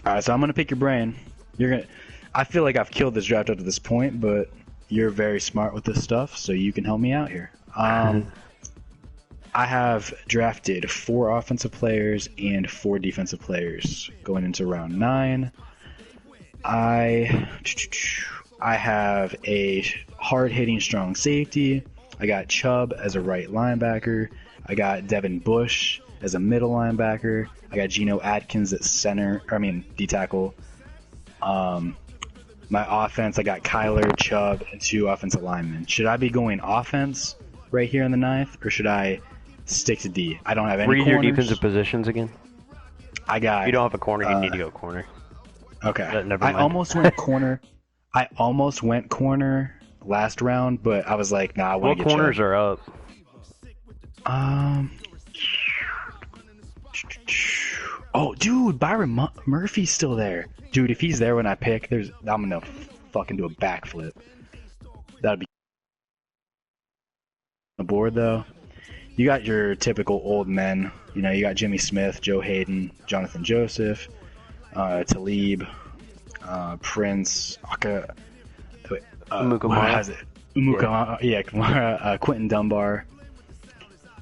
All right, so I'm gonna pick your brain. You're gonna. I feel like I've killed this draft up to this point, but you're very smart with this stuff, so you can help me out here. I have drafted 4 offensive players and 4 defensive players going into round 9. I have a hard-hitting strong safety. I got Chubb as a right linebacker. I got Devin Bush as a middle linebacker. I got Geno Atkins at D tackle. My offense, I got Kyler, Chubb, and 2 offensive linemen. Should I be going offense right here in the 9th, or should I stick to D? I don't have any corners. Read your defensive positions again. I got. If you don't have a corner, you need to go corner. Okay. Never mind. I almost went corner. I almost went corner last round, but I was like, nah, I want to get corners Chubb. are up? Oh, dude, Byron Murphy's still there. Dude, if he's there when I pick, I'm gonna fucking do a backflip. That'd be on the board though. You got your typical old men. You know, you got Jimmy Smith, Joe Hayden, Jonathan Joseph, Talib, Prince, Kamara, Quentin Dunbar.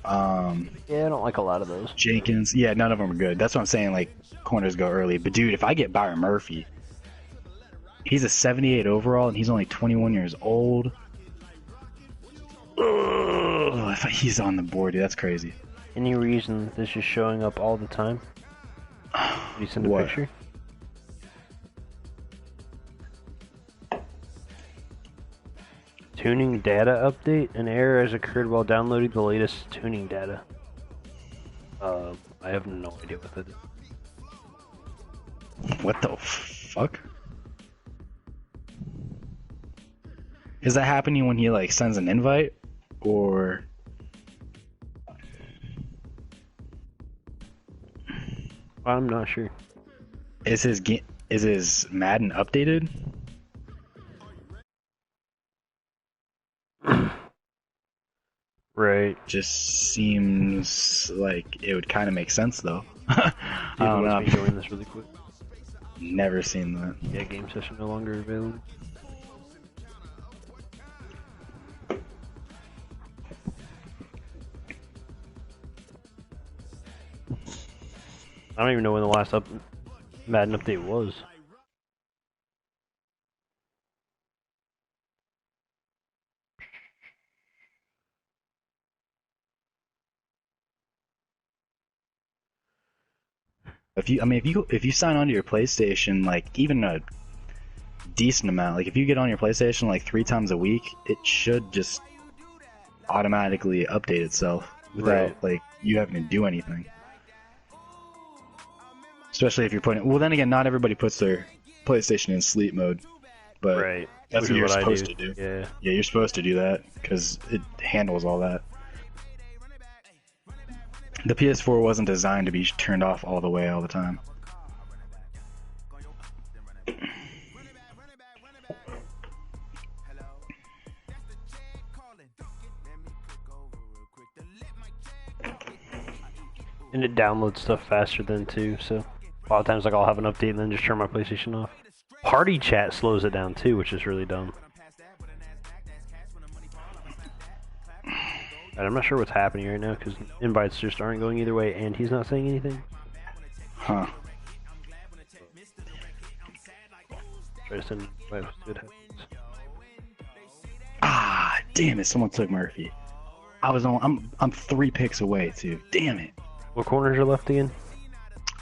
Yeah, I don't like a lot of those. Jenkins. Yeah, none of them are good. That's what I'm saying, like, corners go early. But, dude, if I get Byron Murphy, he's a 78 overall, and he's only 21 years old. Ugh, if he's on the board, dude, that's crazy. Any reason this is showing up all the time? Can you send a picture? Tuning data update. An error has occurred while downloading the latest tuning data. I have no idea what that is. What the fuck? Is that happening when he like sends an invite, or? I'm not sure. Is his Madden updated? Right. Just seems like it would kind of make sense though. I don't know. Let me join this really quick. Never seen that. Yeah, game session no longer available. I don't even know when the last Madden update was. If you sign onto your PlayStation, like even a decent amount, like if you get on your PlayStation like 3 times a week, it should just automatically update itself without like you having to do anything. Especially if you're putting. Well, then again, not everybody puts their PlayStation in sleep mode, but that's what you're supposed to do. Yeah, you're supposed to do that because it handles all that. The PS4 wasn't designed to be turned off all the way all the time. And it downloads stuff faster than too, so a lot of times like I'll have an update and then just turn my PlayStation off. Party chat slows it down too, which is really dumb. And I'm not sure what's happening right now because invites just aren't going either way, and he's not saying anything. Huh. Try to send invites. Ah, damn it! Someone took Murphy. I'm 3 picks away too. Damn it. What corners are left again?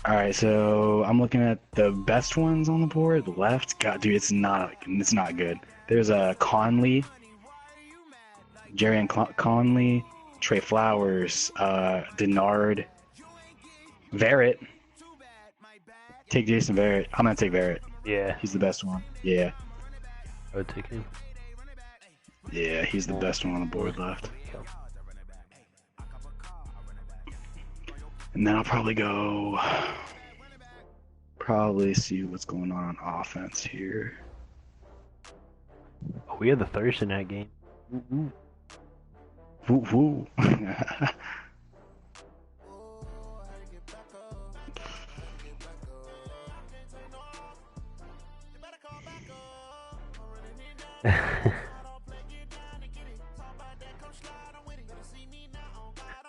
All right, so I'm looking at the best ones on the board. The left, God, dude, it's not good. There's a Conley. Jerry and Conley, Trey Flowers, Denard, Verrett. Take Jason Verrett. I'm gonna take Verrett. Yeah. He's the best one. Yeah. I would take him. Yeah, he's the best one on the board left. And then I'll probably see what's going on offense here. Oh, we had the Thursday night game. Woo woo.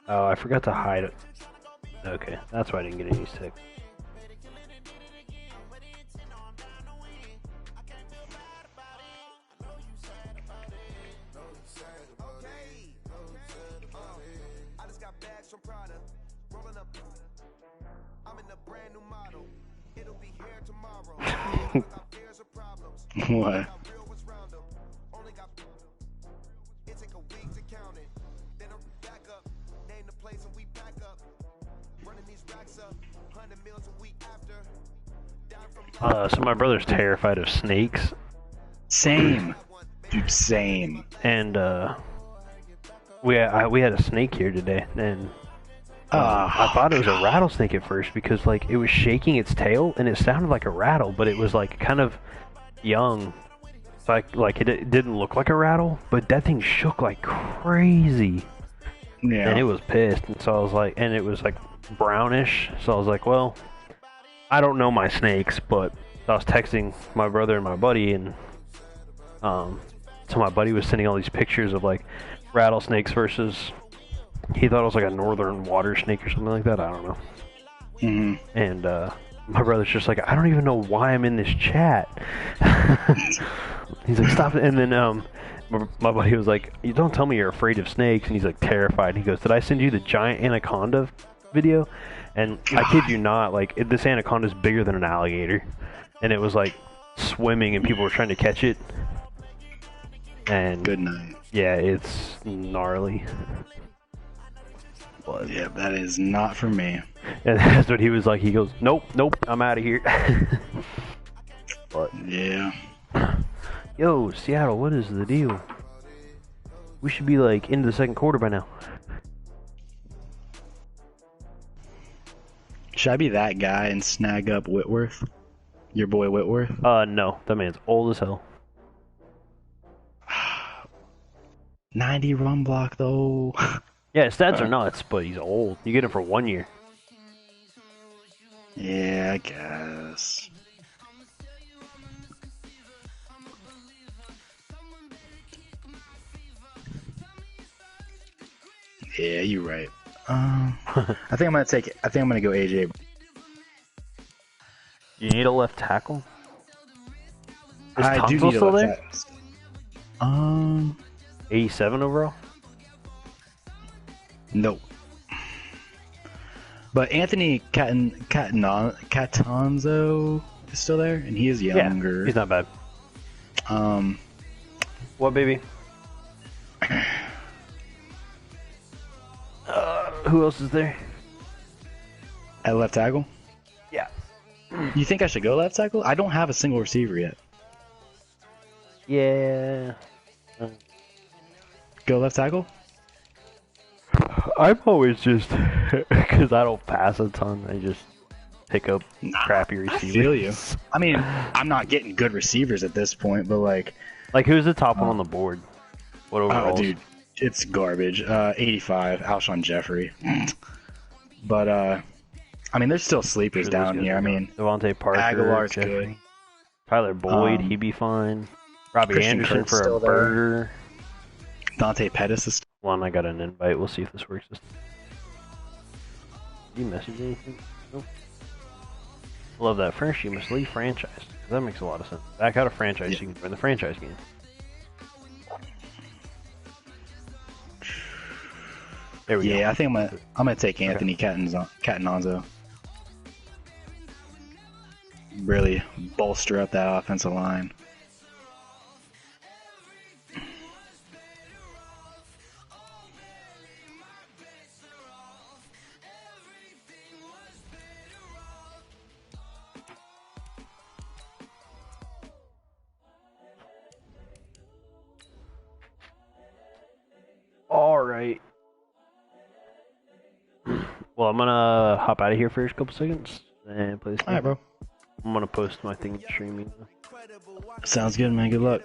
Oh, I forgot to hide it. Okay, that's why I didn't get any sick. What? So my brother's terrified of snakes, Same. Dude, same. and we had a snake here today, and I thought it was a rattlesnake at first because like it was shaking its tail and it sounded like a rattle, but it was like kind of young. So it didn't look like a rattle, but that thing shook like crazy. Yeah. And it was pissed, and so I was like, and it was like brownish, so I was like, well, I don't know my snakes, but I was texting my brother and my buddy, and so my buddy was sending all these pictures of like rattlesnakes versus, he thought it was like a northern water snake or something like that, I don't know. Mm-hmm. And my brother's just like, I don't even know why I'm in this chat. He's like, stop it. And then my buddy was like, you don't tell me you're afraid of snakes. And he's like terrified. He goes, did I send you the giant anaconda video? And I kid you not, like this anaconda is bigger than an alligator. And it was like swimming and people were trying to catch it. And good night. Yeah, it's gnarly. But, yeah, that is not for me. And that's what he was like. He goes, nope, I'm out of here. But yeah. Yo, Seattle, what is the deal? We should be like into the second quarter by now. Should I be that guy and snag up Whitworth? Your boy Whitworth? No, that man's old as hell. 90 run block though. Yeah, his stats are nuts, but he's old. You get him for 1 year. Yeah, I guess. Yeah, you're right. I think I'm gonna take it. I think I'm gonna go AJ. You need a left tackle? Is I do Tunsil need a still left there? tackle. 87 overall? Nope. But Anthony Catanzo is still there, and he is younger. Yeah, he's not bad. What, baby? Who else is there? At left tackle? Yeah. You think I should go left tackle? I don't have a single receiver yet. Yeah. Go left tackle? I'm always just, because I don't pass a ton, I just pick up crappy receivers. I feel you. I mean, I'm not getting good receivers at this point, but like... Like, who's the top one on the board? What overall? Oh, dude, it's garbage. 85, Alshon Jeffrey. But, I mean, there's still sleepers down here. I mean, Devontae Parker, Aguilar's Jeffrey. good. Tyler Boyd, he'd be fine. Robbie Christian Anderson Kirk's for a still there. burger. Dante Pettis is... One, I got an invite. We'll see if this works. Did you message anything? Nope. Love that. First, you must leave franchise. That makes a lot of sense. Back out of franchise, so you can join the franchise game. There we go. Yeah, I think I'm gonna take Anthony Catanzo. Really bolster up that offensive line. All right. Well, I'm gonna hop out of here for a couple seconds and play this game. Alright, bro. I'm gonna post my thing in streaming. Sounds good, man. Good luck.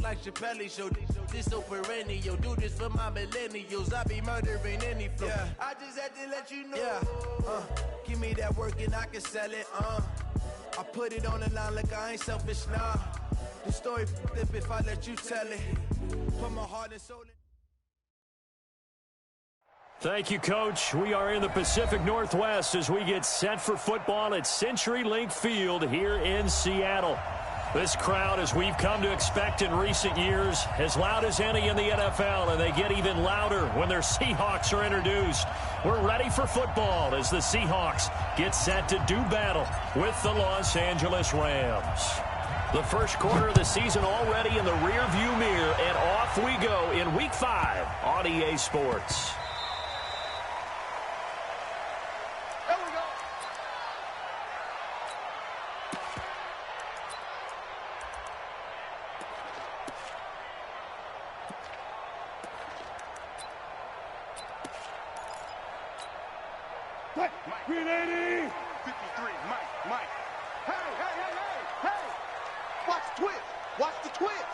like Chappelle show. This so perennial. Do this for my millennials. I be murdering any flow. Yeah. I just had to let you know. Yeah. Give me that work and I can sell it. I put it on the line like I ain't selfish, nah. The story flip if I let you tell it. Put my heart and soul in. Thank you, Coach. We are in the Pacific Northwest as we get set for football at CenturyLink Field here in Seattle. This crowd, as we've come to expect in recent years, as loud as any in the NFL, and they get even louder when their Seahawks are introduced. We're ready for football as the Seahawks get set to do battle with the Los Angeles Rams. The first quarter of the season already in the rearview mirror, and off we go in Week 5 on EA Sports. Green 53, Mike. Hey. Watch the twist. Watch the twist.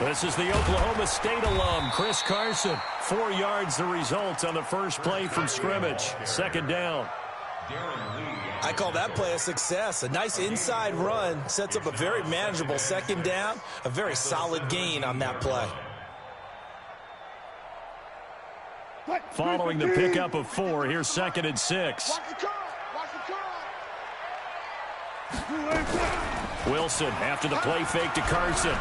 This is the Oklahoma State alum, Chris Carson. 4 yards the result on the first play from scrimmage. Second down. I call that play a success. A nice inside run sets up a very manageable second down. A very solid gain on that play. Following the pickup of 4, here's 2nd and 6. Wilson after the play fake to Carson.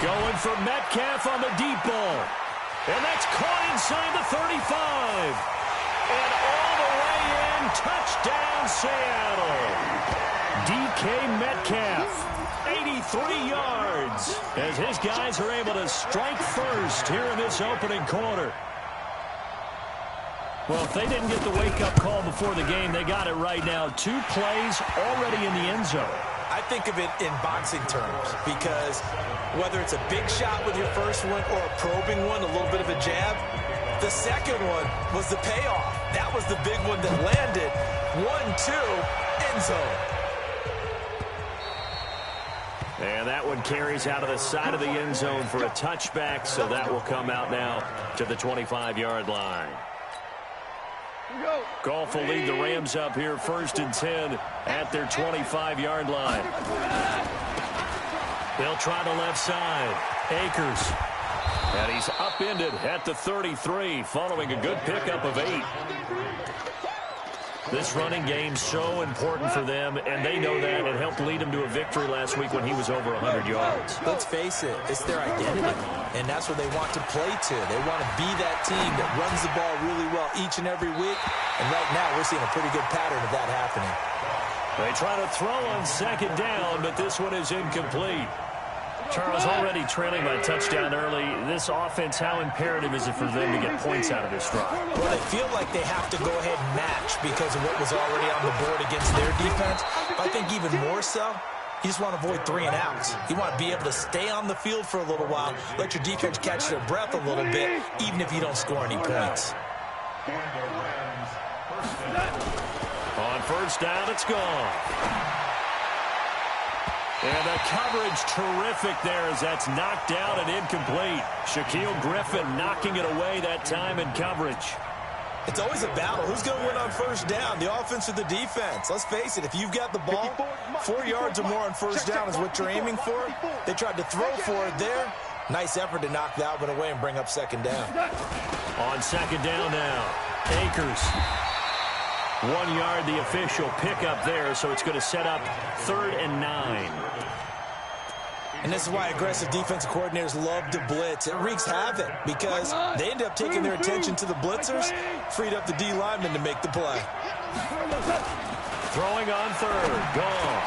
Going for Metcalf on the deep ball. And that's caught inside the 35. And all the way in, touchdown Seattle. DK Metcalf, 83 yards. As his guys are able to strike first here in this opening quarter. Well, if they didn't get the wake-up call before the game, they got it right now. 2 plays already in the end zone. I think of it in boxing terms because whether it's a big shot with your first one or a probing one, a little bit of a jab, the second one was the payoff. That was the big one that landed. 1-2, end zone. And that one carries out of the side of the end zone for a touchback, so that will come out now to the 25-yard line. Goff will lead the Rams up here 1st and 10 at their 25-yard line. They'll try the left side. Akers. And he's upended at the 33 following a good pickup of 8. This running game so important for them, and they know that. It helped lead them to a victory last week when he was over 100 yards. Let's face it, it's their identity, and that's what they want to play to. They want to be that team that runs the ball really well each and every week, and right now we're seeing a pretty good pattern of that happening. They try to throw on 2nd down, but this one is incomplete. Charles, already trailing by a touchdown early. This offense, how imperative is it for them to get points out of this drive? Well, they feel like they have to go ahead and match because of what was already on the board against their defense. But I think even more so, you just want to avoid 3 and outs. You want to be able to stay on the field for a little while, let your defense catch their breath a little bit, even if you don't score any points. On 1st down, it's gone. And the coverage terrific there as that's knocked down and incomplete. Shaquille Griffin knocking it away that time in coverage. It's always a battle. Who's going to win on 1st down, the offense or the defense? Let's face it, if you've got the ball, 4 yards or more on 1st down is what you're aiming for. They tried to throw for it there. Nice effort to knock that one away and bring up 2nd down. On 2nd down now, Akers. 1 yard, the official pickup there, so it's going to set up 3rd and 9. And this is why aggressive defensive coordinators love to blitz. It wreaks havoc because they end up taking their attention to the blitzers, freed up the D lineman to make the play. Throwing on 3rd, Goff.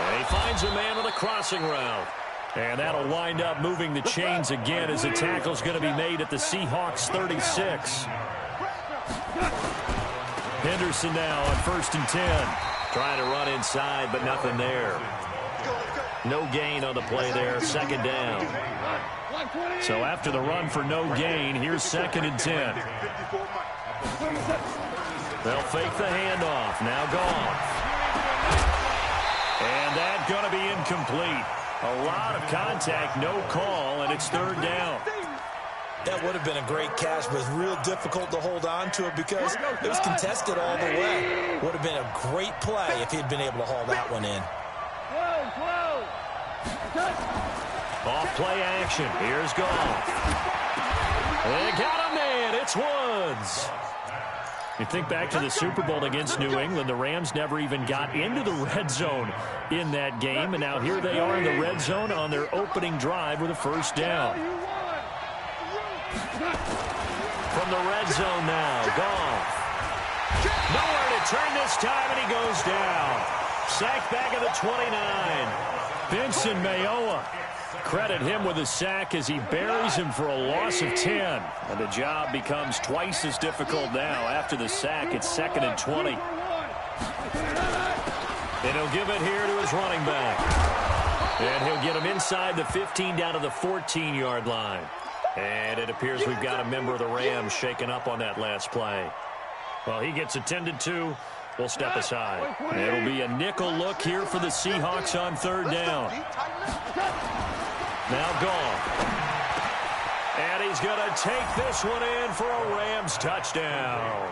And he finds a man on a crossing route. And that'll wind up moving the chains again as the tackle's going to be made at the Seahawks 36. Henderson now on 1st and 10. Trying to run inside, but nothing there. No gain on the play there, 2nd down. So after the run for no gain, here's 2nd and 10. They'll fake the handoff. Now Goff. And that's going to be incomplete. A lot of contact, no call, and it's third down. That would have been a great catch, but it's real difficult to hold on to it because it was contested all the way. Would have been a great play if he'd been able to haul that one in. Off play action. Here's Goff. They got him there. It's Woods. You think back to the Super Bowl against New England, the Rams never even got into the red zone in that game, and now here they are in the red zone on their opening drive with a first down. From the red zone now, Goff. Nowhere to turn this time, and he goes down. Sacked back at the 29. Vincent Mayoa. Credit him with a sack as he buries him for a loss of 10. And the job becomes twice as difficult now. After the sack, it's 2nd and 20. And he'll give it here to his running back. And he'll get him inside the 15 down to the 14-yard line. And it appears we've got a member of the Rams shaken up on that last play. Well, he gets attended to. We'll step aside. It'll be a nickel look here for the Seahawks on third down. Now Goff. And he's going to take this one in for a Rams touchdown.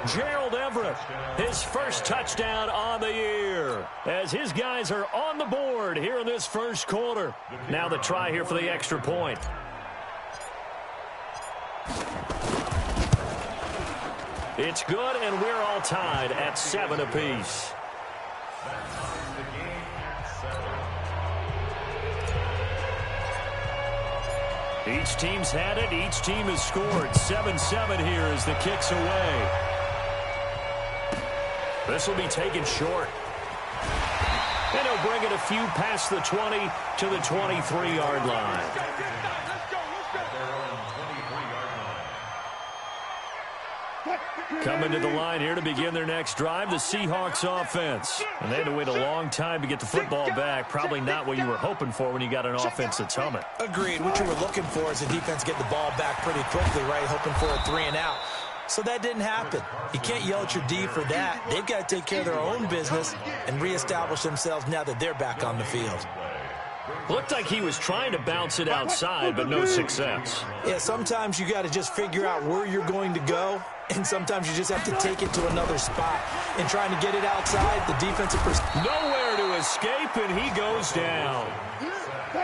Gerald Everett, his first touchdown on the year, as his guys are on the board here in this first quarter. Now the try here for the extra point. It's good, and we're all tied at 7 apiece. Each team's had it. Each team has scored. 7-7 here as the kick's away. This will be taken short. And he'll bring it a few past the 20 to the 23-yard line. Coming to the line here to begin their next drive, the Seahawks offense. And they had to wait a long time to get the football back. Probably not what you were hoping for when you got an offense that's humming. Agreed. What you were looking for is the defense get the ball back pretty quickly, right? Hoping for a 3 and out. So that didn't happen. You can't yell at your D for that. They've got to take care of their own business and reestablish themselves now that they're back on the field. Looked like he was trying to bounce it outside, but no success. Yeah, sometimes you got to just figure out where you're going to go, and sometimes you just have to take it to another spot. And trying to get it outside, the defensive nowhere to escape, and he goes down.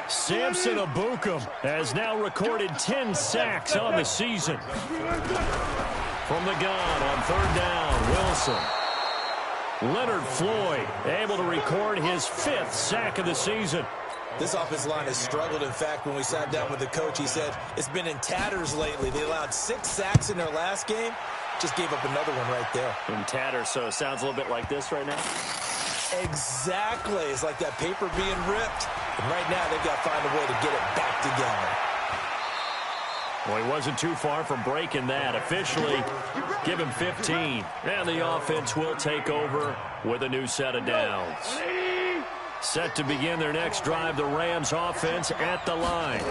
Samson Abukum has now recorded 10 sacks on the season. From the gun on third down, Wilson. Leonard Floyd able to record his 5th sack of the season. This offensive line has struggled. In fact, when we sat down with the coach, he said it's been in tatters lately. They allowed 6 sacks in their last game. Just gave up another one right there. In tatters, so it sounds a little bit like this right now? Exactly. It's like that paper being ripped. And right now, they've got to find a way to get it back together. Well, he wasn't too far from breaking that. Officially, give him 15. And the offense will take over with a new set of downs. Set to begin their next drive, the Rams offense at the line.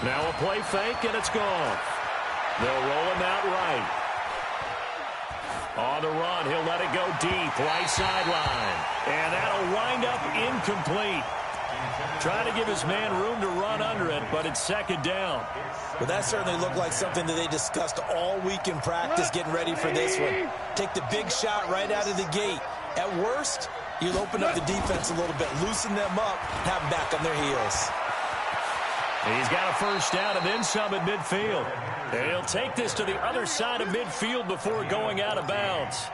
Now a play fake, and it's gone. They'll roll him out right. On the run, he'll let it go deep, right sideline. And that'll wind up incomplete. Trying to give his man room to run under it, but it's 2nd down. Well, that certainly looked like something that they discussed all week in practice, getting ready for this one. Take the big shot right out of the gate. At worst, you'll open up the defense a little bit, loosen them up, have them back on their heels. He's got a first down and then some at midfield. And he'll take this to the other side of midfield before going out of bounds.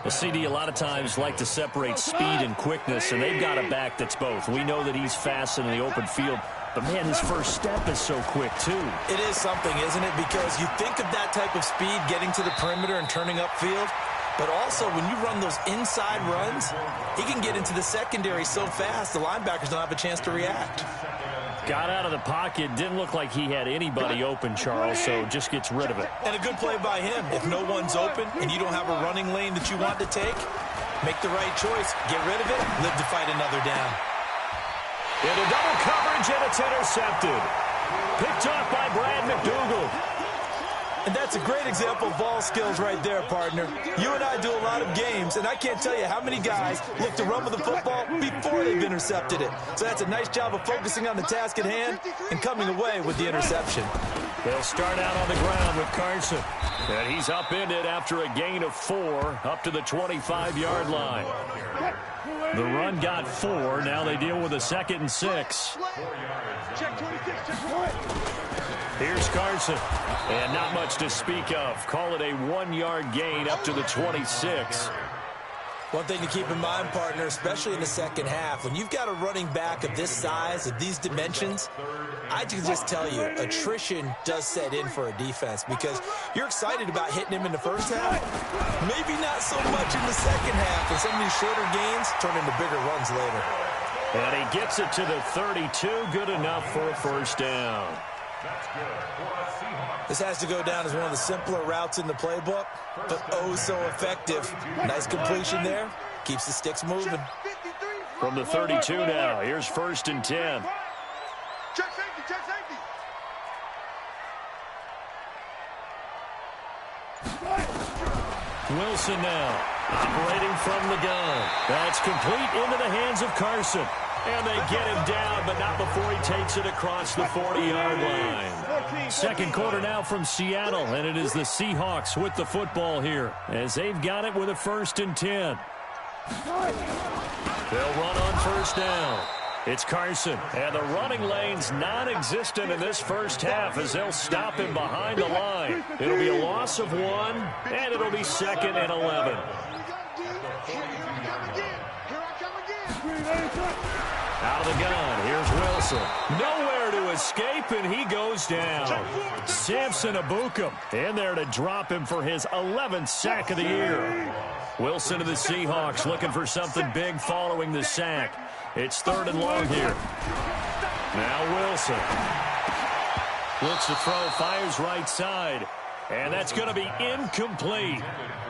The CD a lot of times like to separate speed and quickness, and they've got a back that's both. We know that he's fast in the open field, but man, his first step is so quick too. It is something, isn't it? Because you think of that type of speed getting to the perimeter and turning upfield, but also when you run those inside runs, he can get into the secondary so fast the linebackers don't have a chance to react. Got out of the pocket, didn't look like he had anybody open, Charles, so just gets rid of it. And a good play by him. If no one's open and you don't have a running lane that you want to take, make the right choice, get rid of it, live to fight another down. Into double coverage, and it's intercepted. Picked off by Brad McDougal. And that's a great example of ball skills right there, partner. You and I do a lot of games, and I can't tell you how many guys look to run with the football before they've intercepted it. So that's a nice job of focusing on the task at hand and coming away with the interception. They'll start out on the ground with Carson. And he's upended after a gain of 4 up to the 25-yard line. The run got 4. Now they deal with a 2nd and 6. Here's Carson. And not much to speak of. Call it a 1-yard gain up to the 26. One thing to keep in mind, partner, especially in the second half, when you've got a running back of this size, of these dimensions, I can just tell you, attrition does set in for a defense because you're excited about hitting him in the first half. Maybe not so much in the second half, and some of these shorter gains turn into bigger runs later. And he gets it to the 32. Good enough for a first down. This has to go down as one of the simpler routes in the playbook, but oh so effective. Nice completion there. Keeps the sticks moving. From the 32 now, here's 1st and 10. Check safety, check safety. Wilson now, operating from the gun. That's complete into the hands of Carson. And they get him down, but not before he takes it across the 40-yard line. Second quarter now from Seattle, and it is the Seahawks with the football here as they've got it with a 1st and 10. They'll run on first down. It's Carson, and the running lane's non-existent in this first half as they'll stop him behind the line. It'll be a loss of 1, and it'll be 2nd and 11. Out of the gun, here's Wilson. Nowhere to escape, and he goes down. Samson Abukum in there to drop him for his 11th sack of the year. Wilson to the Seahawks looking for something big following the sack. It's 3rd and long here. Now Wilson. Looks to throw, fires right side. And that's going to be incomplete.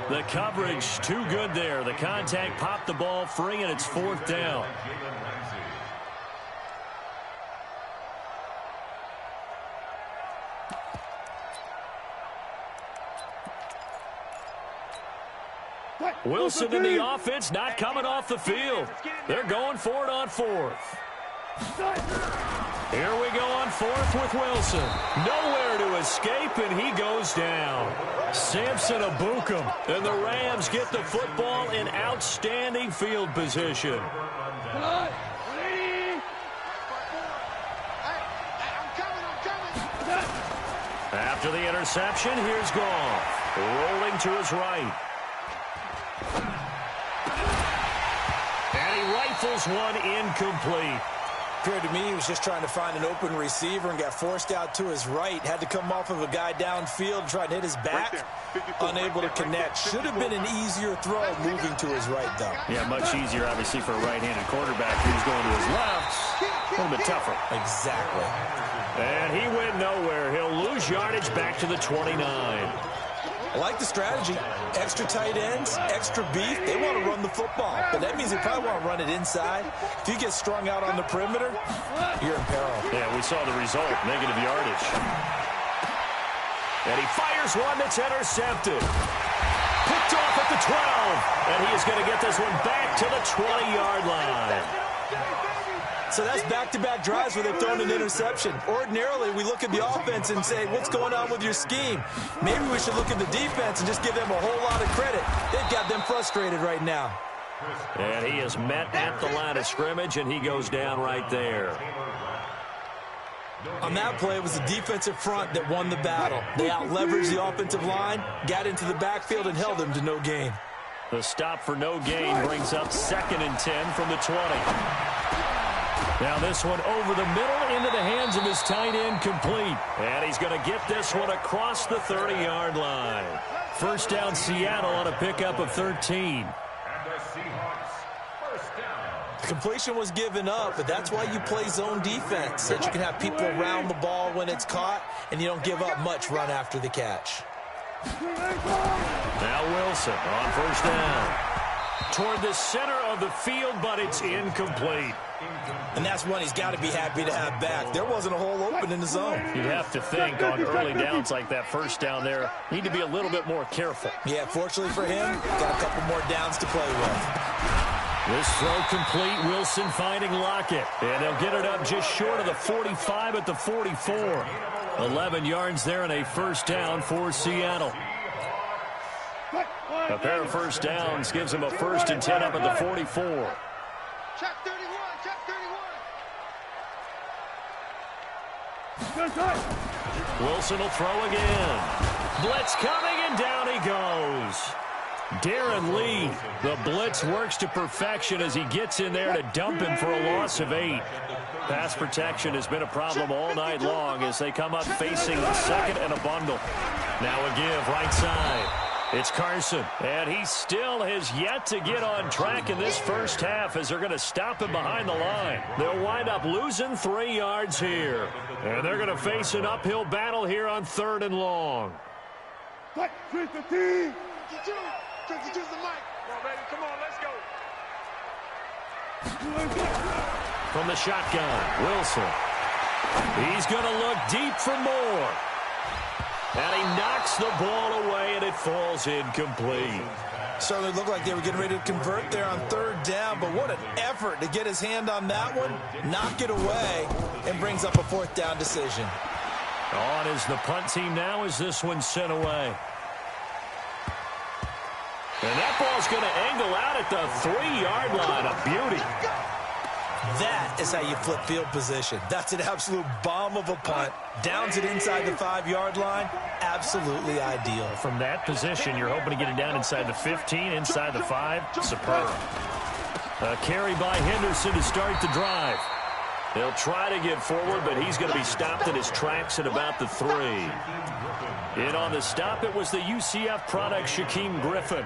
The coverage too good there. The contact popped the ball free, and it's 4th down. Wilson in the offense, not coming off the field. They're going for it on 4th. Here we go on 4th with Wilson. Nowhere to escape, and he goes down. Samson Abukum, and the Rams get the football in outstanding field position. After the interception, here's Goff. Rolling to his right. And he rifles one incomplete. Appeared to me he was just trying to find an open receiver and got forced out to his right. Had to come off of a guy downfield, trying to hit his back. Unable to connect. Should have been an easier throw moving to his right, though. Yeah, much easier, obviously, for a right-handed quarterback who's going to his left. A little bit tougher. Exactly. And he went nowhere. He'll lose yardage back to the 29. I like the strategy. Extra tight ends, extra beef. They want to run the football, but that means they probably want to run it inside. If you get strung out on the perimeter, you're in peril. Yeah, we saw the result, negative yardage. And he fires one that's intercepted. Picked off at the 12. And he is going to get this one back to the 20-yard line. So that's back-to-back drives where they've thrown an interception. Ordinarily, we look at the offense and say, what's going on with your scheme? Maybe we should look at the defense and just give them a whole lot of credit. They've got them frustrated right now. And he is met at the line of scrimmage, and he goes down right there. On that play, it was the defensive front that won the battle. They out-leveraged the offensive line, got into the backfield, and held them to no gain. The stop for no gain brings up 2nd and 10 from the 20. Now this one over the middle into the hands of his tight end, complete. And he's going to get this one across the 30-yard line. First down Seattle on a pickup of 13. The completion was given up, but that's why you play zone defense, so that you can have people around the ball when it's caught, and you don't give up much run after the catch. Now Wilson on first down. toward the center of the field, but it's incomplete. And that's one he's got to be happy to have back. There wasn't a hole open in the zone. You'd have to think on early downs like that first down there, need to be a little bit more careful. Yeah, fortunately for him, got a couple more downs to play with. This throw complete, Wilson finding Lockett. And they'll get it up just short of the 45 at the 44. 11 yards there and a first down for Seattle. A pair of first downs gives him a 1st and 10 up at the 44. Check 31, check 31. Wilson will throw again. Blitz coming, and down he goes. Darren Lee, the blitz works to perfection as he gets in there to dump him for a loss of 8. Pass protection has been a problem all night long as they come up facing the second and a bundle. Now a give right side. It's Carson, and he still has yet to get on track in this first half as they're going to stop him behind the line. They'll wind up losing 3 yards here, and they're going to face an uphill battle here on 3rd and long. 3-15. 52's the mic. Come on, baby. Come on, let's go. From the shotgun, Wilson. He's going to look deep for more. And he knocks the ball away, and it falls incomplete. Certainly looked like they were getting ready to convert there on 3rd down, but what an effort to get his hand on that one, knock it away, and brings up a 4th down decision. On is the punt team now as this one's sent away. And that ball's going to angle out at the 3-yard line. A beauty. That is how you flip field position. That's an absolute bomb of a punt. Downs it inside the 5-yard line. Absolutely ideal. From that position, you're hoping to get it down inside the 15, inside the 5. Superb. A carry by Henderson to start the drive. They'll try to get forward, but he's going to be stopped in his tracks at about the 3. In on the stop, it was the UCF product, Shaquem Griffin.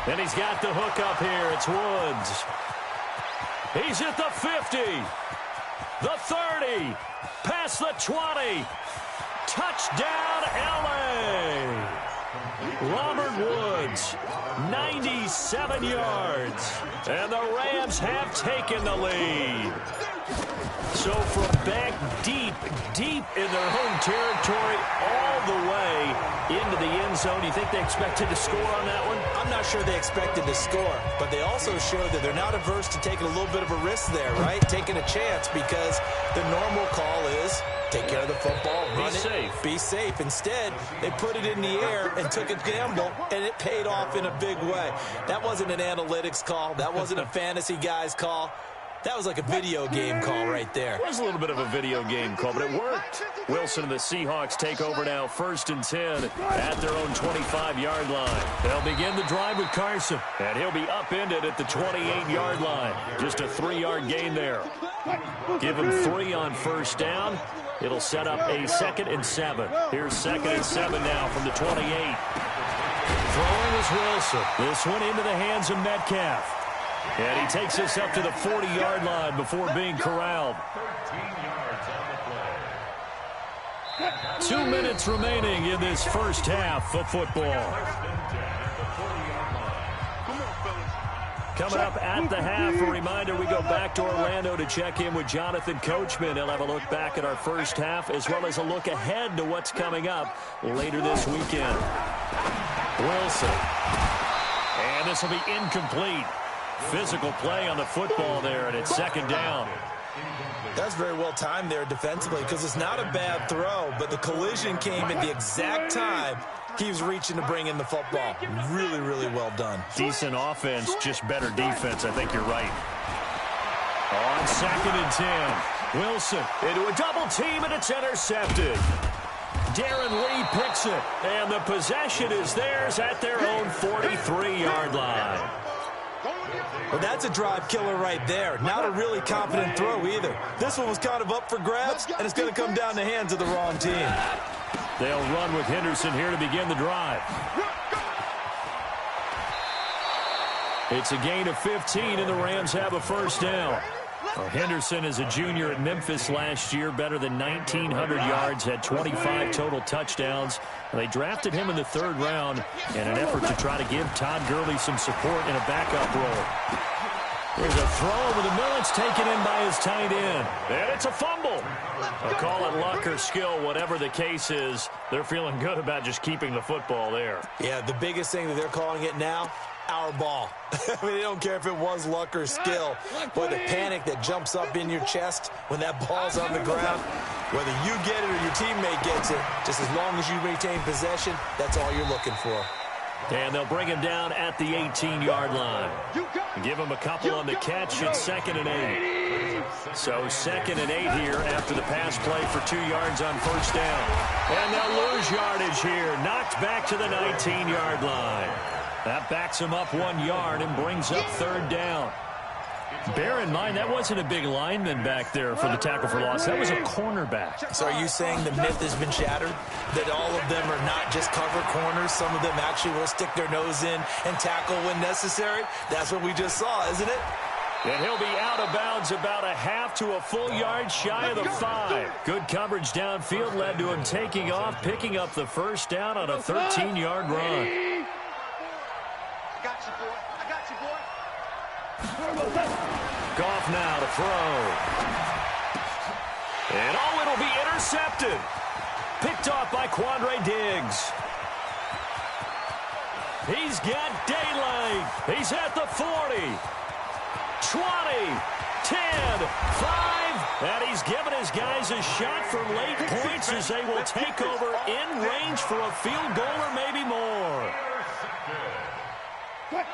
And he's got the hook up here. It's Woods. He's at the 50. The 30. Past the 20. Touchdown, L.A. Robert Woods, 97 yards. And the Rams have taken the lead. So from back deep in their home territory all the way into the end zone, do you think they expected to score on that one? I'm not sure they expected to score, but they also showed that they're not averse to taking a little bit of a risk there, right? Taking a chance, because the normal call is take care of the football, run it, be safe. Instead, they put it in the air and took a gamble, and it paid off in a big way. That wasn't an analytics call. That wasn't a fantasy guy's call. That was like a video game call right there. It was a little bit of a video game call, but it worked. Wilson and the Seahawks take over now, 1st and 10 at their own 25-yard line. They'll begin the drive with Carson, and he'll be upended at the 28-yard line. Just a 3-yard gain there. Give him 3 on 1st down. It'll set up a 2nd and 7. Here's 2nd and 7 now from the 28. Throwing is Wilson. This one into the hands of Metcalf. And he takes us up to the 40-yard line before being corralled. 2 minutes remaining in this first half of football. Coming up at the half, a reminder, we go back to Orlando to check in with Jonathan Coachman. He'll have a look back at our first half as well as a look ahead to what's coming up later this weekend. Wilson. And this will be incomplete. Physical play on the football there, and it's 2nd down. That's very well timed there defensively, because it's not a bad throw, but the collision came at the exact time he was reaching to bring in the football. Really, really well done. Decent offense, just better defense. I think you're right. On 2nd and 10, Wilson into a double team, and it's intercepted. Darren Lee picks it, and the possession is theirs at their own 43-yard line. Well, that's a drive killer right there. Not a really confident throw either. This one was kind of up for grabs, and it's going to come down the hands of the wrong team. They'll run with Henderson here to begin the drive. It's a gain of 15, and the Rams have a 1st down. Well, Henderson is a junior at Memphis last year, better than 1,900 yards, had 25 total touchdowns. They drafted him in the 3rd round in an effort to try to give Todd Gurley some support in a backup role. There's a throw over the middle. It's taken in by his tight end. And it's a fumble. They'll call it luck or skill, whatever the case is. They're feeling good about just keeping the football there. Yeah, the biggest thing that they're calling it now, our ball. I mean, they don't care if it was luck or skill. Boy, the panic that jumps up in your chest when that ball's on the ground, whether you get it or your teammate gets it, just as long as you retain possession, that's all you're looking for. And they'll bring him down at the 18-yard line. Give him a couple on the catch. It's 2nd and 8. So 2nd and 8 here after the pass play for 2 yards on 1st down. And they'll lose yardage here. Knocked back to the 19-yard line. That backs him up 1 yard and brings up 3rd down. Bear in mind, that wasn't a big lineman back there for the tackle for loss. That was a cornerback. So are you saying the myth has been shattered? That all of them are not just cover corners? Some of them actually will stick their nose in and tackle when necessary? That's what we just saw, isn't it? And he'll be out of bounds about a half to a full yard shy of the 5. Good coverage downfield led to him taking off, picking up the 1st down on a 13-yard run. I got you, boy. I got you, boy. Goff now to throw. And it'll be intercepted. Picked off by Quandre Diggs. He's got daylight. He's at the 40. 20, 10, 5. And he's given his guys a shot for late points as they will take over in range for a field goal or maybe more.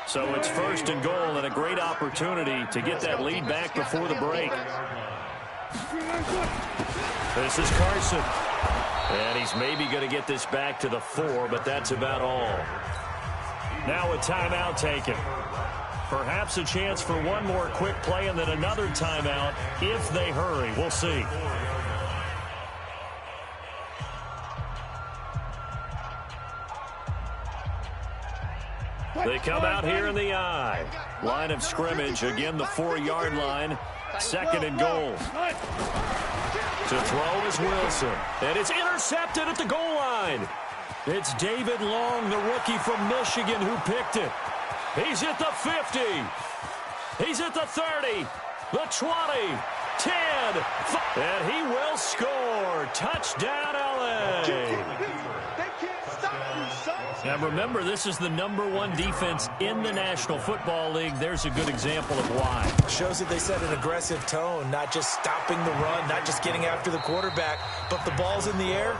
So it's 1st and goal and a great opportunity to get that lead back before the break. This is Carson. And he's maybe going to get this back to the 4, but that's about all. Now a timeout taken. Perhaps a chance for one more quick play and then another timeout if they hurry. We'll see. They come out here in the I. Line of scrimmage, again the 4-yard line. 2nd and goal. To throw is Wilson. And it's intercepted at the goal line. It's David Long, the rookie from Michigan, who picked it. He's at the 50. He's at the 30. The 20. 10. And he will score. Touchdown, LA. Now remember, this is the #1 defense in the National Football League. There's a good example of why. Shows that they set an aggressive tone, not just stopping the run, not just getting after the quarterback, but the ball's in the air.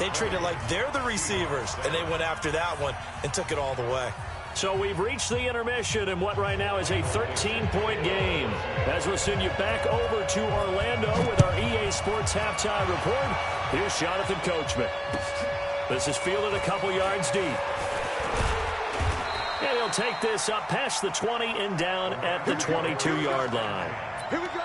They treat it like they're the receivers, and they went after that one and took it all the way. So we've reached the intermission in what right now is a 13-point game. As we'll send you back over to Orlando with our EA Sports Halftime Report, here's Jonathan Coachman. This is fielded a couple yards deep. And he'll take this up past the 20 and down at the 22-yard line. Here we go.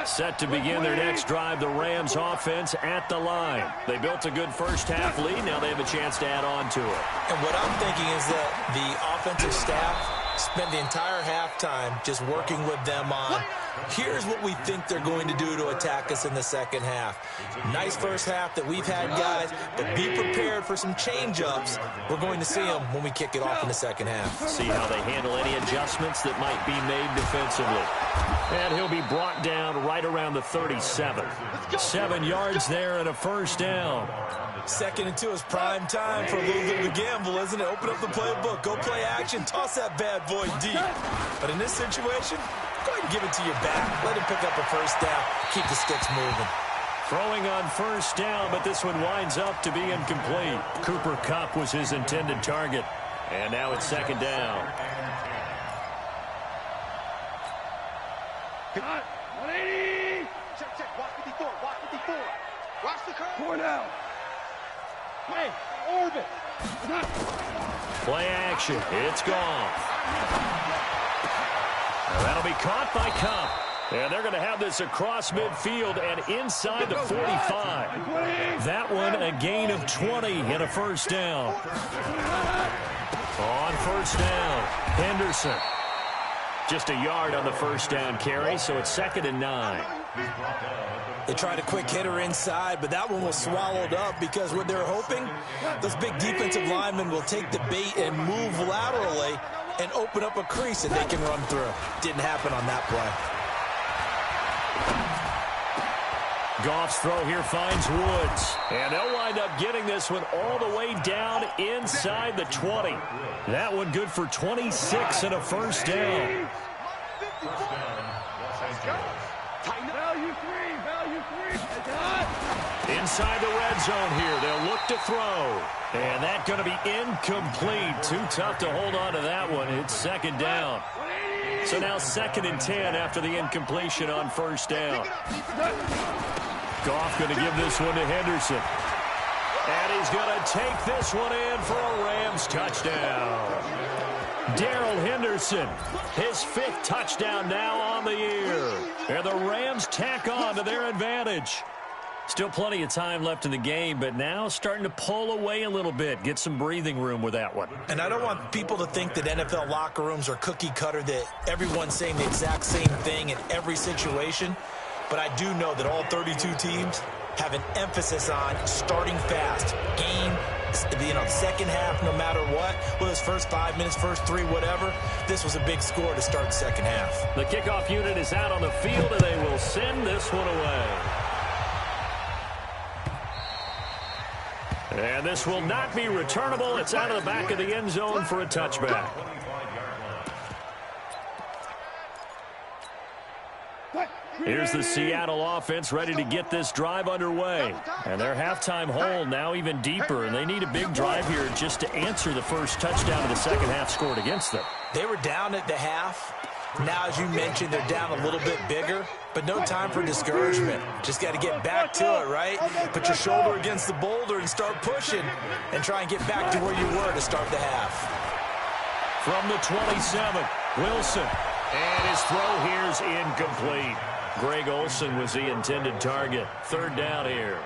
Set to begin their next drive, the Rams offense at the line. They built a good first-half lead. Now they have a chance to add on to it. And what I'm thinking is that the offensive staff spent the entire halftime just working with them on, here's what we think they're going to do to attack us in the second half. Nice first half that we've had, guys, but be prepared for some change-ups. We're going to see them when we kick it off in the second half. See how they handle any adjustments that might be made defensively. And he'll be brought down right around the 37. 7 yards there and a first down. 2nd and 2 is prime time for a little bit of a gamble, isn't it? Open up the playbook, go play action, toss that bad boy deep. But in this situation, go ahead and give it to your back. Let him pick up a first down, keep the sticks moving. Throwing on first down, but this one winds up to be incomplete. Cooper Kupp was his intended target. And now it's 2nd down. Cut. 180. Check, check. Watch 54. Watch 54. Watch the curve. 4 now. Hey, orbit. Play action. It's gone. Now that'll be caught by Kupp. And they're going to have this across midfield and inside the 45. That one a gain of 20 and a first down. On first down, Henderson. Just a yard on the first down carry, so it's 2nd and 9. They tried a quick hitter inside, but that one was swallowed up because what they're hoping, those big defensive linemen will take the bait and move laterally and open up a crease that they can run through. Didn't happen on that play. Goff's throw here finds Woods. And they'll wind up getting this one all the way down inside the 20. That one good for 26 and a first down. Inside the red zone here, they'll look to throw. And that's going to be incomplete. Too tough to hold on to that one. It's 2nd down. So now 2nd and 10 after the incompletion on first down. Goff going to give this one to Henderson. And he's going to take this one in for a Rams touchdown. Darrell Henderson, his 5th touchdown now on the year. And the Rams tack on to their advantage. Still plenty of time left in the game, but now starting to pull away a little bit. Get some breathing room with that one. And I don't want people to think that NFL locker rooms are cookie cutter, that everyone's saying the exact same thing in every situation. But I do know that all 32 teams have an emphasis on starting fast. Game, second half, no matter what. Whether it's first 5 minutes, first 3, whatever. This was a big score to start the second half. The kickoff unit is out on the field, and they will send this one away. And this will not be returnable. It's out of the back of the end zone for a touchback. Here's the Seattle offense ready to get this drive underway. And their halftime hole now even deeper, and they need a big drive here just to answer the first touchdown of the second half scored against them. They were down at the half. Now, as you mentioned, they're down a little bit bigger, but no time for discouragement. Just got to get back to it, right? Put your shoulder against the boulder and start pushing and try and get back to where you were to start the half. From the 27, Wilson. And his throw here's incomplete. Greg Olsen was the intended target. 3rd down here.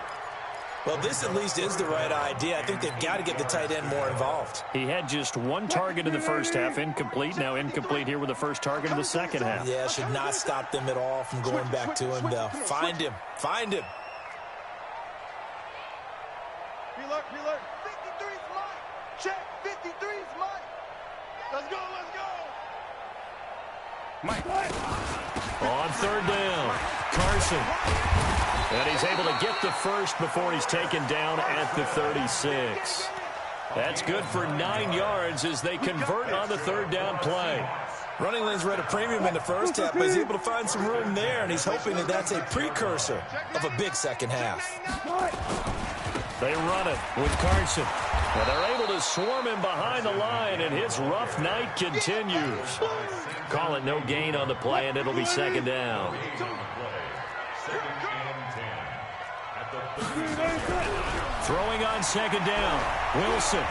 Well, this at least is the right idea. I think they've got to get the tight end more involved. He had just 1 target in the first half, incomplete. Now incomplete here with the first target of the second half. Yeah, should not stop them at all from going back to him, though. Find him. Find him. Reload. 53's mine. Check. 53's mine. Let's go. Mike. On 3rd down, Carson. And he's able to get the first before he's taken down at the 36. That's good for 9 yards as they convert on the 3rd down play. Running lanes were at a premium in the first half, but he's able to find some room there, and he's hoping that that's a precursor of a big second half. They run it with Carson. And they're able to swarm him behind the line, and his rough night continues. Call it no gain on the play, and it'll be 2nd down. Throwing on 2nd down, Wilson.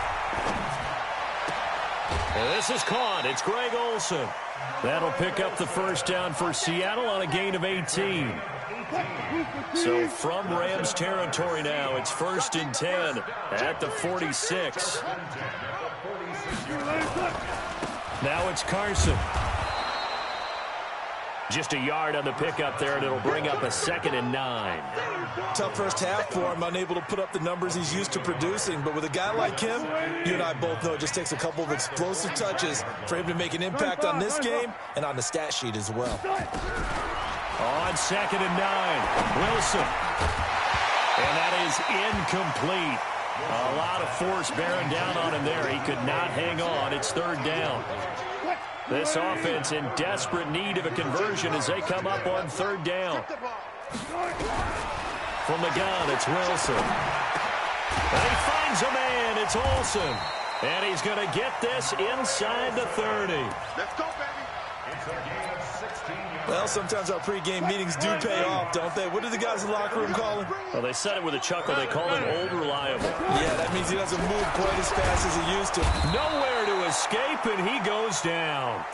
And this is caught. It's Greg Olsen. That'll pick up the first down for Seattle on a gain of 18. So from Rams territory now, it's 1st and 10 at the 46. Now it's Carson. Just a yard on the pickup there, and it'll bring up a 2nd and 9. Tough first half for him, unable to put up the numbers he's used to producing. But with a guy like him, you and I both know it just takes a couple of explosive touches for him to make an impact on this game and on the stat sheet as well. On 2nd and 9, Wilson. And that is incomplete. A lot of force bearing down on him there. He could not hang on. It's 3rd down. This offense in desperate need of a conversion as they come up on 3rd down. From the gun, it's Wilson. And he finds a man. It's Olsen. And he's going to get this inside the 30. Let's go, baby. It's a game of 16. Well, sometimes our pregame meetings do pay off, don't they? What do the guys in the locker room call him? Well, they said it with a chuckle. They call him Old Reliable. Yeah, that means he doesn't move quite as fast as he used to. Nowhere to escape, and he goes down.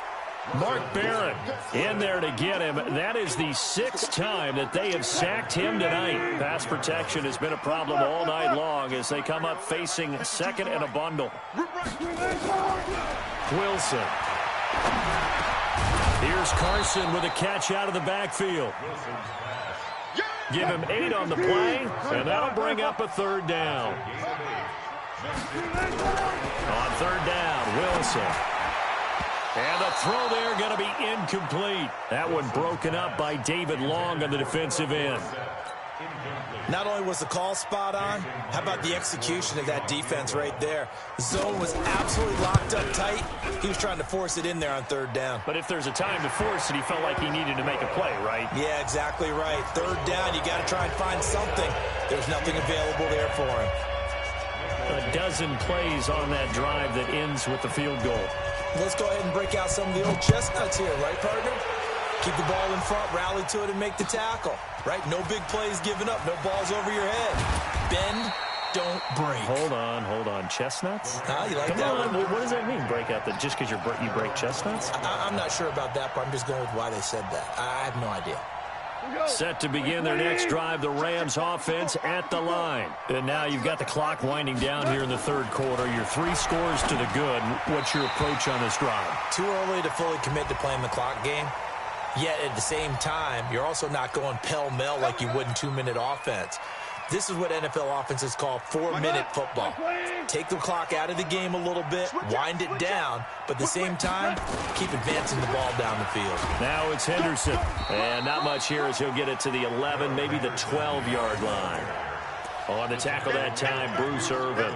Mark Barron in there to get him. That is the 6th time that they have sacked him tonight. Pass protection has been a problem all night long as they come up facing second and a bundle. Wilson. Here's Carson with a catch out of the backfield. Give him 8 on the play, and that'll bring up a 3rd down. On 3rd down, Wilson. And the throw there going to be incomplete. That one broken up by David Long on the defensive end. Not only was the call spot on, how about the execution of that defense right there? The zone was absolutely locked up tight. He was trying to force it in there on 3rd down. But if there's a time to force it, he felt like he needed to make a play, right? Yeah, exactly right. 3rd down, you got to try and find something. There's nothing available there for him. A dozen plays on that drive that ends with the field goal. Let's go ahead and break out some of the old chestnuts here, right, partner? Keep the ball in front, rally to it, and make the tackle, right? No big plays given up, no balls over your head. Bend, don't break. Hold on. Chestnuts? You like Come that on, one? what does that mean, break out? Just because you break chestnuts? I'm not sure about that, but I'm just going with why they said that. I have no idea. Set to begin their next drive, the Rams offense at the line. And now you've got the clock winding down here in the 3rd quarter. You're 3 scores to the good. What's your approach on this drive? Too early to fully commit to playing the clock game. Yet at the same time, you're also not going pell-mell like you would in 2-minute offense. This is what NFL offenses call 4-minute football. Take the clock out of the game a little bit, wind it down, but at the same time, keep advancing the ball down the field. Now it's Henderson. And not much here as he'll get it to the 11, maybe the 12-yard line. On the tackle that time, Bruce Irvin.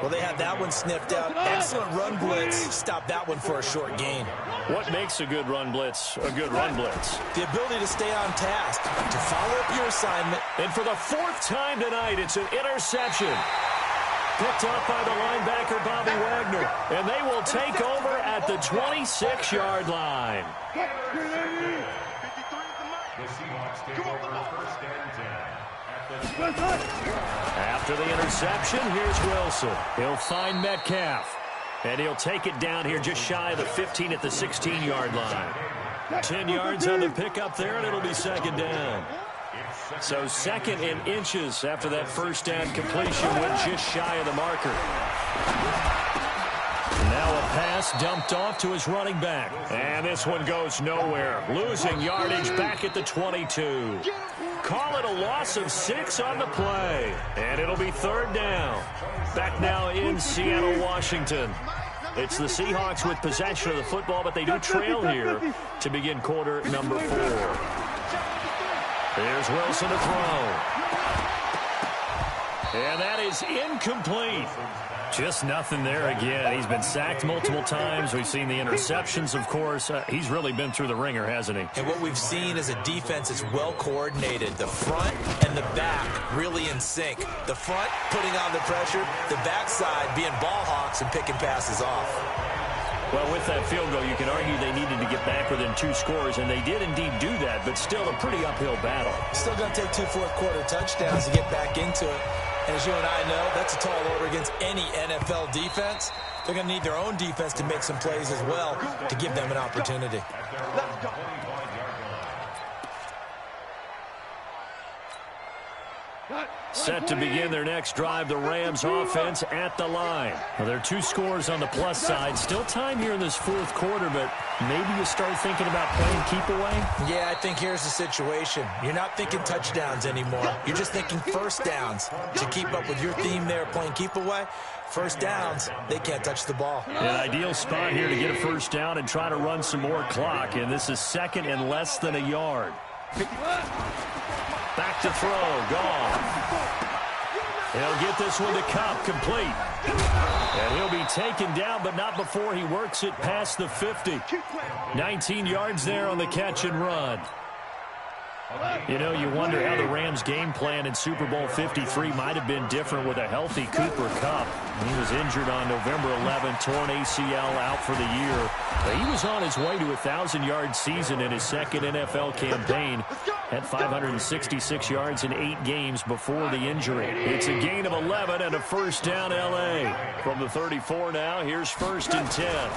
Well, they had that one sniffed out. Excellent run blitz. Stop that one for a short gain. What makes a good run blitz a good run blitz? The ability to stay on task, to follow up your assignment. And for the 4th time tonight, it's an interception. Picked up by the linebacker, Bobby Wagner. And they will take over at the 26-yard line. The Seahawks take over 1st and 10. After the interception, here's Wilson. He'll find Metcalf. And he'll take it down here just shy of the 15 at the 16-yard line. 10 yards on the pickup there, and it'll be 2nd down. So 2nd and inches after that 1st down completion went just shy of the marker. Now a pass dumped off to his running back. And this one goes nowhere. Losing yardage back at the 22. Call it a loss of 6 on the play. And it'll be 3rd down. Back now in Seattle, Washington. It's the Seahawks with possession of the football, but they do trail here to begin quarter number 4. There's Wilson to throw. And that is incomplete. Just nothing there again. He's been sacked multiple times. We've seen the interceptions, of course. He's really been through the ringer, hasn't he? And what we've seen is a defense that's well coordinated. The front and the back really in sync. The front putting on the pressure, the backside being ball hawks and picking passes off. Well, with that field goal, you can argue they needed to get back within 2 scores, and they did indeed do that, but still a pretty uphill battle. Still going to take 2 fourth-quarter touchdowns to get back into it. And as you and I know, that's a tall order against any NFL defense. They're going to need their own defense to make some plays as well to give them an opportunity. Set to begin their next drive, the Rams offense at the line. Well, there are 2 scores on the plus side. Still time here in this 4th quarter, but maybe you start thinking about playing keep away? Yeah, I think here's the situation. You're not thinking touchdowns anymore. You're just thinking 1st downs. To keep up with your theme there, playing keep away, 1st downs, they can't touch the ball. An ideal spot here to get a 1st down and try to run some more clock, and this is 2nd and less than a yard. Back to throw, gone. He'll get this one to Cup, complete. And he'll be taken down, but not before he works it past the 50. 19 yards there on the catch and run. You know, you wonder how the Rams' game plan in Super Bowl 53 might have been different with a healthy Cooper Kupp. He was injured on November 11, torn ACL, out for the year. But he was on his way to a 1,000-yard season in his 2nd NFL campaign. Had 566 yards in 8 games before the injury. It's a gain of 11 and a 1st down L.A. From the 34 now, here's 1st and 10.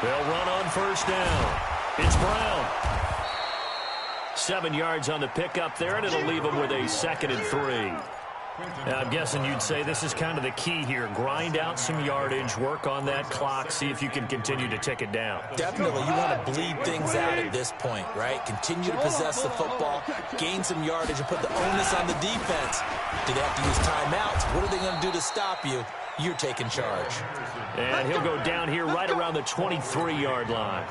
They'll run on first down. It's Brown. 7 yards on the pickup there, and it'll leave them with a 2nd and 3. I'm guessing you'd say this is kind of the key here. Grind out some yardage, work on that clock, see if you can continue to tick it down. Definitely. You want to bleed things out at this point, right? Continue to possess the football, gain some yardage, and put the onus on the defense. Do they have to use timeouts? What are they going to do to stop you? You're taking charge. And he'll go down here right around the 23-yard line.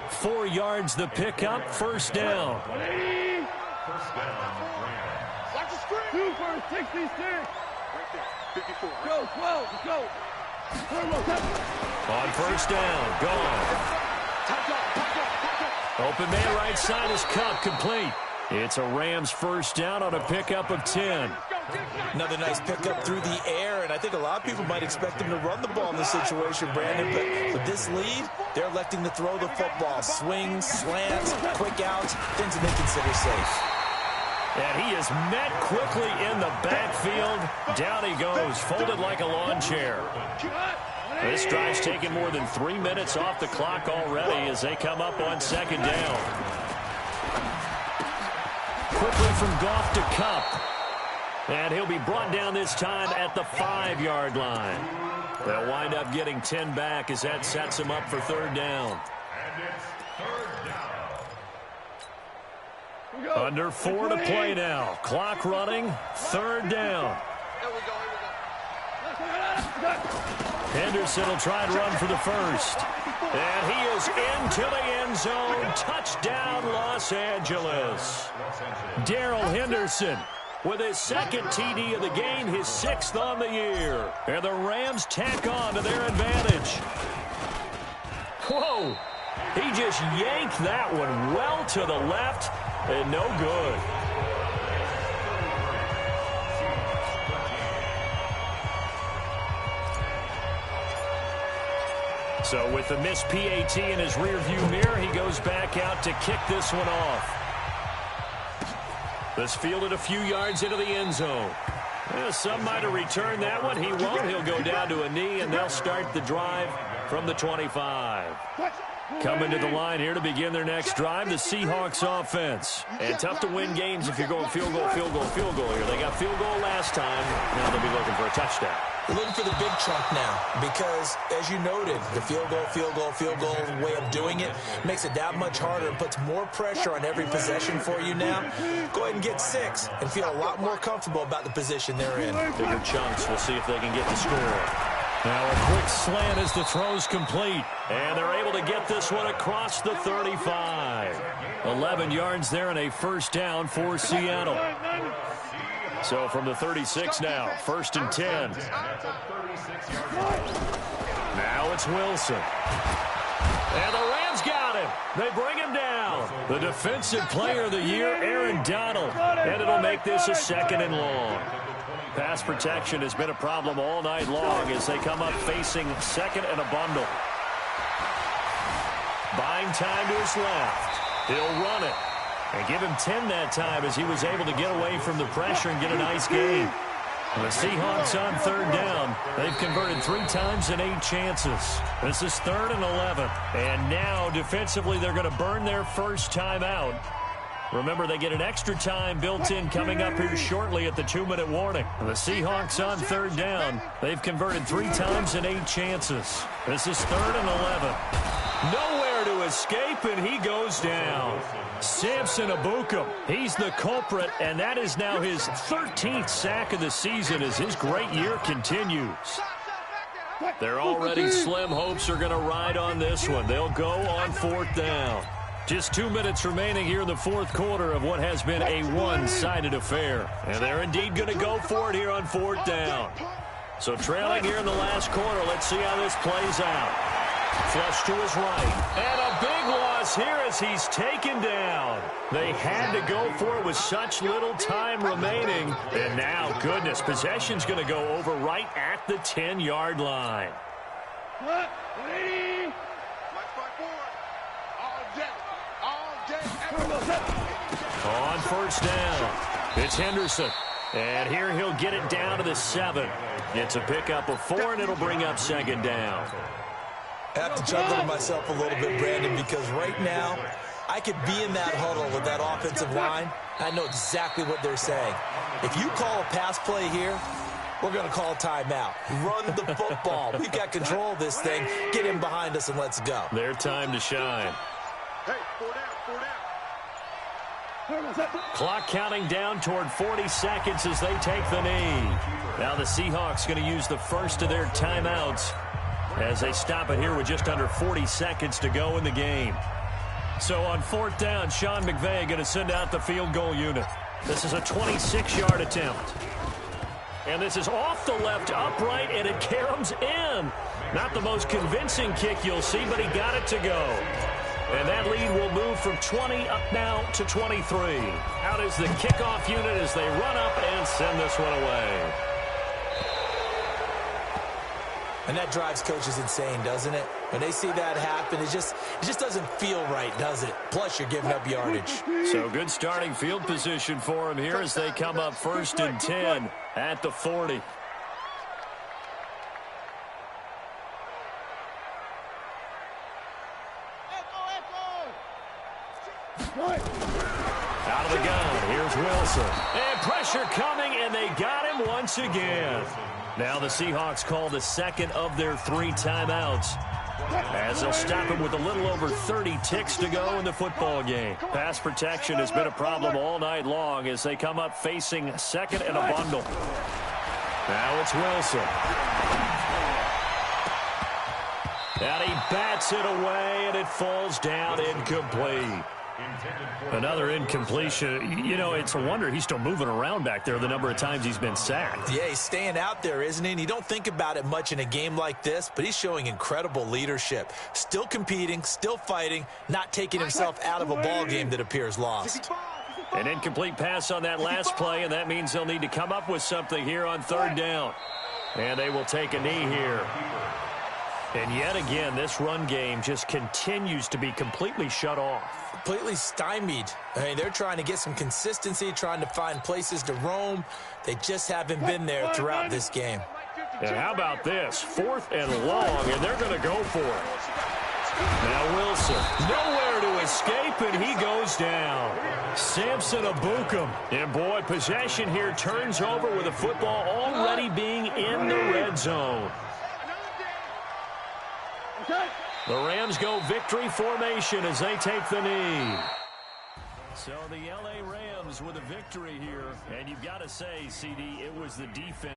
4 yards the pickup, first down. Watch the screen. 2 first, 66. Right there, 54. Go, 12, go. On first down, gone. Open man right side is Cup, complete. It's a Rams first down on a pickup of 10. Another nice pickup through the air, and I think a lot of people might expect them to run the ball in this situation, Brandon, but with this lead, they're electing to throw the football. Swings, slants, quick outs, things that they consider safe. And he is met quickly in the backfield. Down he goes, folded like a lawn chair. This drive's taken more than 3 minutes off the clock already as they come up on second down. Quickly from Goff to Cup. And he'll be brought down this time at the 5-yard line. They'll wind up getting 10 back as that sets him up for third down. Under 4 to play now. Clock running. Third down. Henderson will try and run for the first. And he is into the end zone. Touchdown, Los Angeles. Darrell Henderson with his 2nd TD of the game, his 6th on the year. And the Rams tack on to their advantage. Whoa. He just yanked that one well to the left and no good. So with the missed PAT in his rearview mirror, he goes back out to kick this one off. This fielded a few yards into the end zone. Well, some might have returned that one. He won't. He'll go down to a knee, and they'll start the drive from the 25. Coming to the line here to begin their next drive, the Seahawks offense. And tough to win games if you're going field goal, field goal, field goal here. They got field goal last time. Now they'll be looking for a touchdown. They're looking for the big chunk now because, as you noted, the field goal way of doing it makes it that much harder and puts more pressure on every possession for you now. Go ahead and get 6 and feel a lot more comfortable about the position they're in. Bigger chunks. We'll see if they can get the score. Now a quick slant as the throw's complete. And they're able to get this one across the 35. 11 yards there and a first down for Seattle. So from the 36 now, 1st and 10. Now it's Wilson. And the Rams got him. They bring him down. The defensive player of the year, Aaron Donald. And it'll make this a 2nd and long. Pass protection has been a problem all night long as they come up facing 2nd and a bundle. Buying time to his left. He'll run it. And give him 10 that time as he was able to get away from the pressure and get a nice gain. And the Seahawks on third down. They've converted 3 times in 8 chances. This is 3rd and 11. And now defensively they're going to burn their first time out. Remember, they get an extra time built in coming up here shortly at the 2-minute warning. And the Seahawks on third down. They've converted 3 times in 8 chances. This is 3rd and 11. Nowhere to escape, and he goes down. Samson Ebukam, he's the culprit, and that is now his 13th sack of the season as his great year continues. Their already slim hopes are going to ride on this one. They'll go on 4th down. Just 2 minutes remaining here in the 4th quarter of what has been a one-sided affair. And they're indeed going to go for it here on 4th down. So trailing here in the last quarter, let's see how this plays out. Flush to his right. And a big loss here as he's taken down. They had to go for it with such little time remaining. And now, goodness, possession's going to go over right at the 10-yard line. On first down, it's Henderson. And here he'll get it down to the 7. It's a pickup of 4, and it'll bring up 2nd down. I have to chuckle to myself a little bit, Brandon, because right now I could be in that huddle with that offensive line. I know exactly what they're saying. If you call a pass play here, we're going to call a timeout. Run the football. We've got control of this thing. Get him behind us and let's go. Their time to shine. Hey, 4 down, 4 down. Clock counting down toward 40 seconds as they take the knee. Now the Seahawks going to use the first of their timeouts as they stop it here with just under 40 seconds to go in the game. So on 4th down, Sean McVay going to send out the field goal unit. This is a 26-yard attempt. And this is off the left upright, and it caroms in. Not the most convincing kick you'll see, but he got it to go. And that lead will move from 20 up now to 23. Out is the kickoff unit as they run up and send this one away. And that drives coaches insane, doesn't it? When they see that happen, it just doesn't feel right, does it? Plus, you're giving up yardage. So good starting field position for them here as they come up 1st and 10 at the 40. Out of the gun, here's Wilson. And pressure coming, and they got him once again. Now the Seahawks call the second of their 3 timeouts, as they'll stop him with a little over 30 ticks to go in the football game. Pass protection has been a problem all night long as they come up facing 2nd and a bundle. Now it's Wilson. And he bats it away, and it falls down incomplete. Another incompletion. You know, it's a wonder he's still moving around back there the number of times he's been sacked. Yeah, he's staying out there, isn't he? And you don't think about it much in a game like this, but he's showing incredible leadership. Still competing, still fighting, not taking himself out of a ball game that appears lost. An incomplete pass on that last play, and that means they'll need to come up with something here on 3rd down. And they will take a knee here. And yet again, this run game just continues to be completely shut off. Completely stymied. I mean, they're trying to get some consistency, trying to find places to roam. They just haven't been there throughout this game. And how about this? 4th and long, and they're going to go for it. Now Wilson, nowhere to escape, and he goes down. Samson Abukum. And boy, possession here turns over with the football already being in the red zone. The Rams go victory formation as they take the knee. So the LA Rams with a victory here. And you've got to say, CD, it was the defense.